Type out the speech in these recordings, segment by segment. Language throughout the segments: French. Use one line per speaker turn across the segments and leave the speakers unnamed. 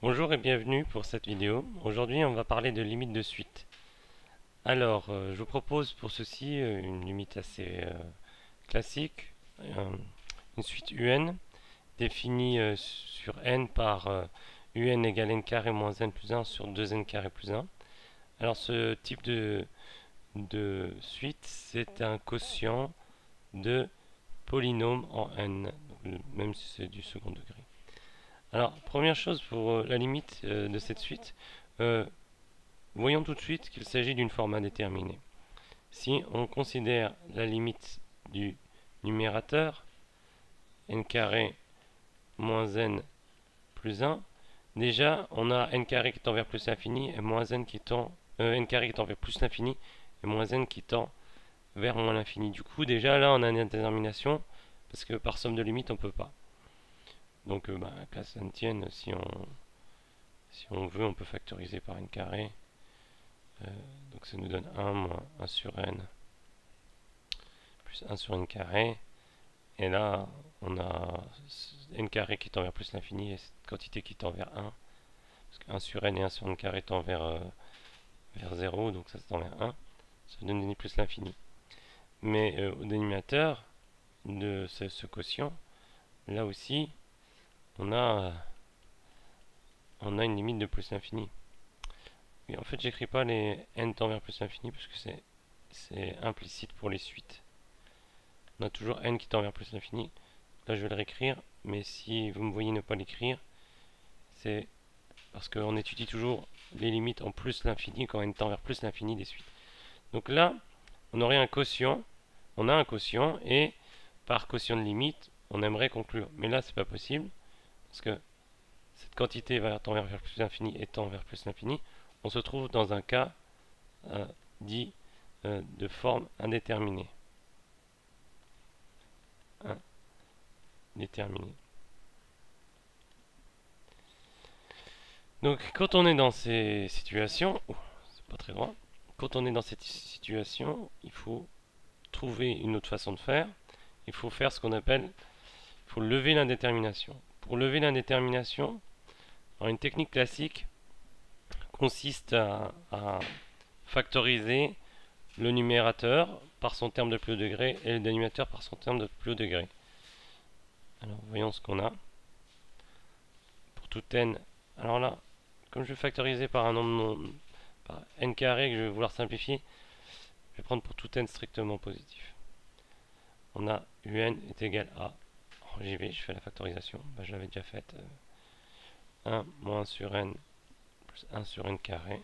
Bonjour et bienvenue pour cette vidéo. Aujourd'hui on va parler de limite de suite. Alors je vous propose pour ceci une limite assez classique, une suite UN définie sur n par UN égale n carré moins n plus 1 sur 2n carré plus 1. Alors ce type de suite c'est un quotient de polynôme en n, donc, même si c'est du second degré. Alors, première chose pour la limite de cette suite, euh, voyons tout de suite qu'il s'agit d'une forme indéterminée. Si on considère la limite du numérateur, n carré moins n plus 1, déjà on a n carré qui tend vers plus l'infini et moins n qui tend, n carré qui tend vers plus l'infini et moins n qui tend vers moins l'infini. Du coup, déjà là on a une indétermination parce que par somme de limites on peut pas. Donc, que ça ne tienne, si on veut, on peut factoriser par n carré. Donc ça nous donne 1 moins 1 sur n plus 1 sur n carré. Et là, on a n carré qui tend vers plus l'infini et cette quantité qui tend vers 1. Parce que 1 sur n et 1 sur n carré tend vers 0, donc ça tend vers 1. Ça donne n plus l'infini. Mais au dénominateur de ce quotient, là aussi, on a une limite de plus l'infini. Et en fait, j'écris pas les n tend vers plus l'infini parce que c'est implicite pour les suites. On a toujours n qui tend vers plus l'infini. Là, je vais le réécrire, mais si vous me voyez ne pas l'écrire, c'est parce qu'on étudie toujours les limites en plus l'infini quand n tend vers plus l'infini des suites. Donc là, on aurait un quotient, on a un quotient, et par quotient de limite, on aimerait conclure. Mais là, c'est pas possible, parce que cette quantité va tendre vers plus l'infini et tend vers plus l'infini. On se trouve dans un cas dit de forme indéterminée. Indéterminée. Donc quand on est dans ces situations, c'est pas très droit, quand on est dans cette situation, il faut trouver une autre façon de faire. Il faut faire ce qu'on appelle, il faut lever l'indétermination. Pour lever l'indétermination, une technique classique consiste à factoriser le numérateur par son terme de plus haut degré et le dénominateur par son terme de plus haut degré. Alors voyons ce qu'on a. Pour tout n, alors là, comme je vais factoriser par un nombre par n carré que je vais vouloir simplifier, je vais prendre pour tout n strictement positif. On a un est égal à, j'y vais, je fais la factorisation, je l'avais déjà faite, 1 moins 1 sur n plus 1 sur n carré.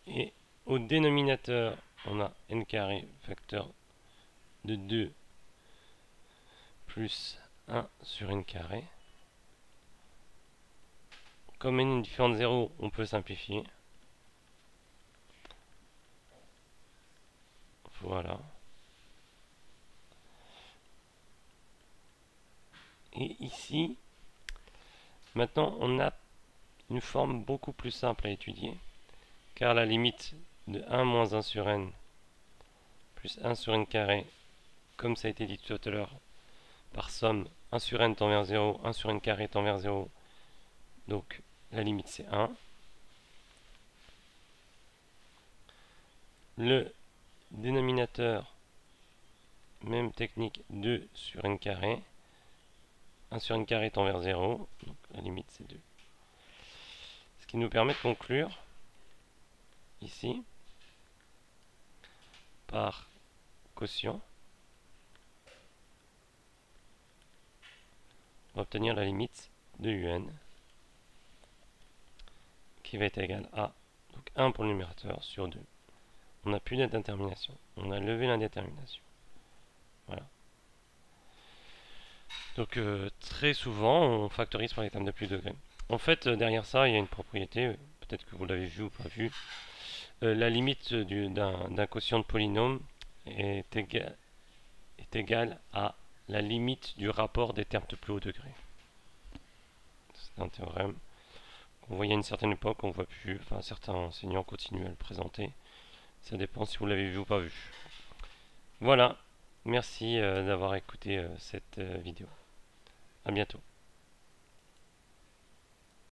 Et au dénominateur, on a n carré facteur de 2 plus 1 sur n carré. Comme n est différent de 0, on peut simplifier. Voilà. Et ici, maintenant, on a une forme beaucoup plus simple à étudier, car la limite de 1 moins 1 sur n plus 1 sur n carré, comme ça a été dit tout à l'heure, par somme, 1 sur n tend vers 0, 1 sur n carré tend vers 0, donc la limite c'est 1. Le dénominateur, même technique, 2 sur n carré, 1 sur n carré tend vers 0, donc la limite c'est 2. Ce qui nous permet de conclure, ici, par quotient, on va obtenir la limite de un qui va être égal à donc 1 pour le numérateur sur 2. On n'a plus d'indétermination. On a levé l'indétermination. Voilà. Donc très souvent, on factorise par les termes de plus degré. En fait, derrière ça, il y a une propriété, peut-être que vous l'avez vu ou pas vu. La limite d'un quotient de polynôme est égale à la limite du rapport des termes de plus haut degré. C'est un théorème qu'on voyait à une certaine époque, on ne voit plus, enfin certains enseignants continuent à le présenter. Ça dépend si vous l'avez vu ou pas vu. Voilà, merci d'avoir écouté cette vidéo. À bientôt.